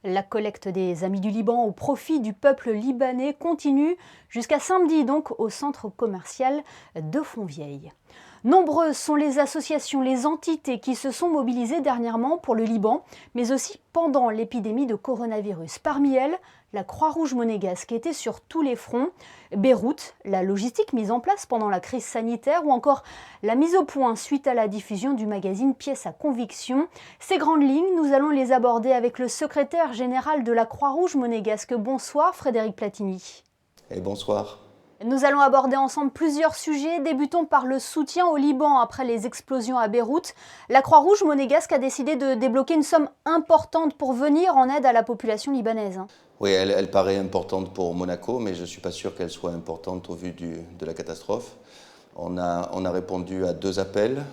La collecte des Amis du Liban au profit du peuple libanais continue jusqu'à samedi donc au centre commercial de Fontvieille. Nombreuses sont les associations, les entités qui se sont mobilisées dernièrement pour le Liban, mais aussi pendant l'épidémie de coronavirus. Parmi elles, la Croix-Rouge monégasque était sur tous les fronts. Beyrouth, la logistique mise en place pendant la crise sanitaire ou encore la mise au point suite à la diffusion du magazine Pièces à conviction. Ces grandes lignes, nous allons les aborder avec le secrétaire général de la Croix-Rouge monégasque. Bonsoir Frédéric Platini. Et bonsoir. Nous allons aborder ensemble plusieurs sujets. Débutons par le soutien au Liban après les explosions à Beyrouth. La Croix-Rouge monégasque a décidé de débloquer une somme importante pour venir en aide à la population libanaise. Oui, elle paraît importante pour Monaco, mais je ne suis pas sûr qu'elle soit importante au vu de la catastrophe. On a répondu à deux appels.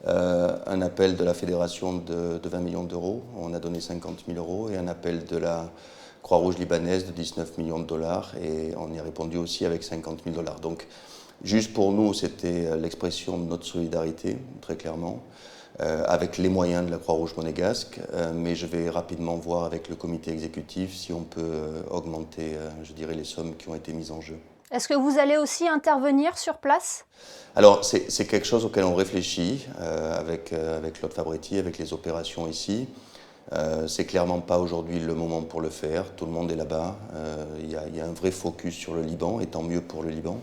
Un appel de la fédération de 20 millions d'euros, on a donné 50 000 euros, et un appel de la Croix-Rouge libanaise de 19 millions de dollars, et on y a répondu aussi avec 50 000 dollars. Donc, juste pour nous, c'était l'expression de notre solidarité, très clairement, avec les moyens de la Croix-Rouge monégasque, mais je vais rapidement voir avec le comité exécutif si on peut augmenter, je dirais, les sommes qui ont été mises en jeu. Est-ce que vous allez aussi intervenir sur place ? Alors, c'est quelque chose auquel on réfléchit avec Claude Fabretti, avec les opérations ici. C'est clairement pas aujourd'hui le moment pour le faire. Tout le monde est là-bas. Il y a un vrai focus sur le Liban, et tant mieux pour le Liban.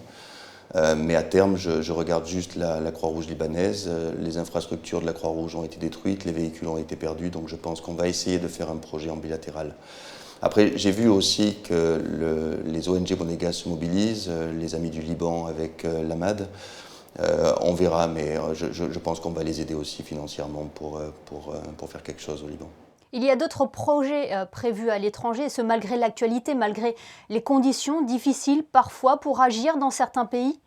Mais à terme, je regarde juste la Croix-Rouge libanaise. Les infrastructures de la Croix-Rouge ont été détruites, les véhicules ont été perdus, donc je pense qu'on va essayer de faire un projet en bilatéral. Après, j'ai vu aussi que les ONG monégasques se mobilisent, les Amis du Liban avec l'AMAD. On verra, mais je pense qu'on va les aider aussi financièrement pour faire quelque chose au Liban. Il y a d'autres projets prévus à l'étranger, et ce malgré l'actualité, malgré les conditions difficiles parfois pour agir dans certains pays.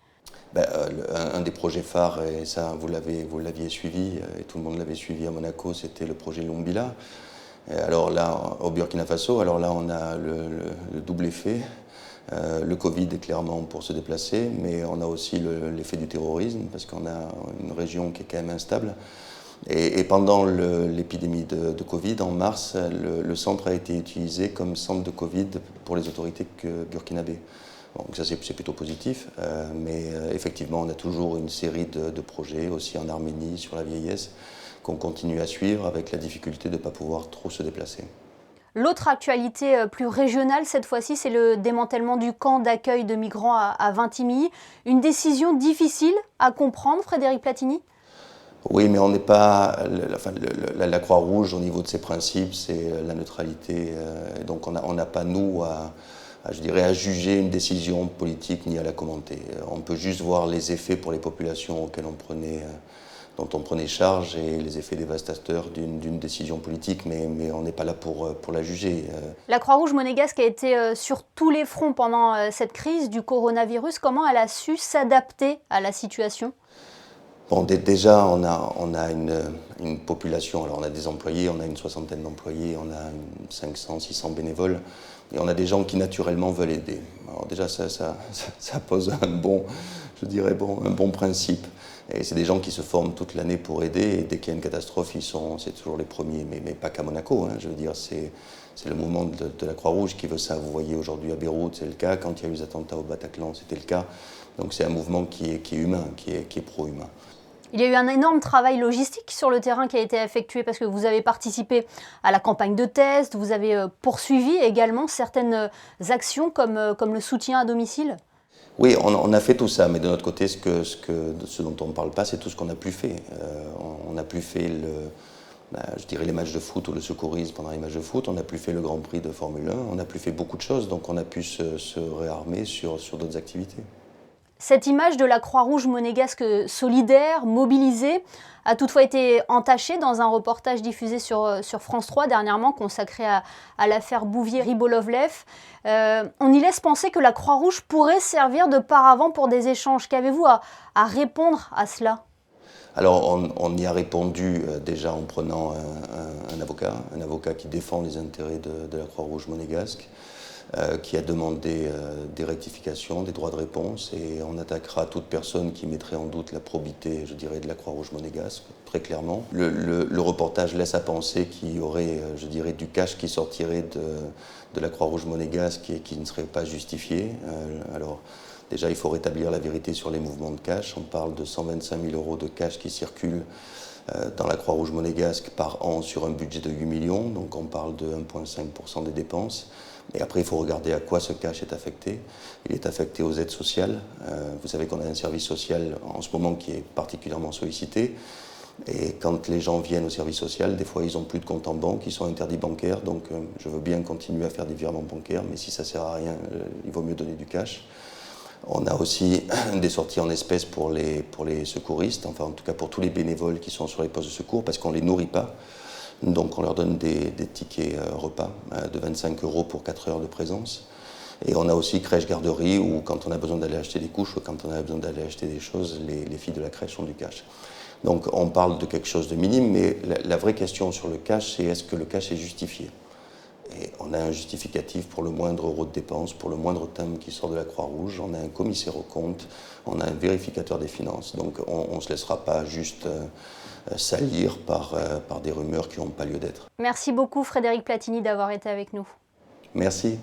Un des projets phares, et ça vous l'aviez suivi, et tout le monde l'avait suivi à Monaco, c'était le projet Lumbila. Alors là, au Burkina Faso, alors là on a le double effet. Le Covid est clairement pour se déplacer, mais on a aussi l'effet du terrorisme, parce qu'on a une région qui est quand même instable. Et pendant l'épidémie de Covid, en mars, le centre a été utilisé comme centre de Covid pour les autorités burkinabées. Donc ça c'est plutôt positif, mais effectivement on a toujours une série de projets, aussi en Arménie, sur la vieillesse, qu'on continue à suivre avec la difficulté de ne pas pouvoir trop se déplacer. L'autre actualité plus régionale cette fois-ci, c'est le démantèlement du camp d'accueil de migrants à Vintimille. Une décision difficile à comprendre, Frédéric Platini ? Oui, mais on n'est pas. La Croix-Rouge, au niveau de ses principes, c'est la neutralité. Donc on n'a pas, nous, à juger une décision politique ni à la commenter. On peut juste voir les effets pour les populations dont on prenait charge, et les effets dévastateurs d'une décision politique, mais on n'est pas là pour la juger. La Croix-Rouge monégasque a été sur tous les fronts pendant cette crise du coronavirus. Comment elle a su s'adapter à la situation ? Bon, déjà, on a une population, alors on a des employés, on a une soixantaine d'employés, on a 500, 600 bénévoles, et on a des gens qui naturellement veulent aider. Alors déjà, ça pose un bon principe. Et c'est des gens qui se forment toute l'année pour aider, et dès qu'il y a une catastrophe, c'est toujours les premiers, mais pas qu'à Monaco, hein, je veux dire, c'est le mouvement de la Croix-Rouge qui veut ça. Vous voyez, aujourd'hui à Beyrouth, c'est le cas, quand il y a eu les attentats au Bataclan, c'était le cas. Donc c'est un mouvement qui est humain, qui est pro-humain. Il y a eu un énorme travail logistique sur le terrain qui a été effectué parce que vous avez participé à la campagne de test, vous avez poursuivi également certaines actions comme le soutien à domicile. Oui, on a fait tout ça, mais de notre côté, ce dont on ne parle pas, c'est tout ce qu'on n'a plus fait. On n'a plus fait les matchs de foot ou le secourisme pendant les matchs de foot, on n'a plus fait le Grand Prix de Formule 1, on n'a plus fait beaucoup de choses, donc on a pu se réarmer sur d'autres activités. Cette image de la Croix-Rouge monégasque solidaire, mobilisée, a toutefois été entachée dans un reportage diffusé sur France 3 dernièrement, consacré à l'affaire Bouvier-Ribolovlev. On y laisse penser que la Croix-Rouge pourrait servir de paravent pour des échanges. Qu'avez-vous à répondre à cela ? Alors on y a répondu déjà en prenant un avocat qui défend les intérêts de la Croix-Rouge monégasque. qui a demandé des rectifications, des droits de réponse, et on attaquera toute personne qui mettrait en doute la probité, je dirais, de la Croix-Rouge monégasque, très clairement. Le reportage laisse à penser qu'il y aurait, je dirais, du cash qui sortirait de la Croix-Rouge monégasque et qui ne serait pas justifié. Alors, déjà, il faut rétablir la vérité sur les mouvements de cash. On parle de 125 000 euros de cash qui circulent dans la Croix-Rouge monégasque par an sur un budget de 8 millions, donc on parle de 1,5% des dépenses. Et après, il faut regarder à quoi ce cash est affecté. Il est affecté aux aides sociales. Vous savez qu'on a un service social en ce moment qui est particulièrement sollicité. Et quand les gens viennent au service social, des fois, ils n'ont plus de compte en banque, ils sont interdits bancaires. Donc, je veux bien continuer à faire des virements bancaires, mais si ça ne sert à rien, il vaut mieux donner du cash. On a aussi des sorties en espèces pour les secouristes, enfin en tout cas pour tous les bénévoles qui sont sur les postes de secours, parce qu'on ne les nourrit pas. Donc on leur donne des tickets repas de 25 € pour 4 heures de présence. Et on a aussi crèche-garderie où quand on a besoin d'aller acheter des couches ou quand on a besoin d'aller acheter des choses, les filles de la crèche ont du cash. Donc on parle de quelque chose de minime, mais la vraie question sur le cash, c'est est-ce que le cash est justifié ? Et on a un justificatif pour le moindre euro de dépense, pour le moindre timbre qui sort de la Croix-Rouge. On a un commissaire aux comptes, on a un vérificateur des finances. Donc on ne se laissera pas juste salir par des rumeurs qui n'ont pas lieu d'être. Merci beaucoup Frédéric Platini d'avoir été avec nous. Merci.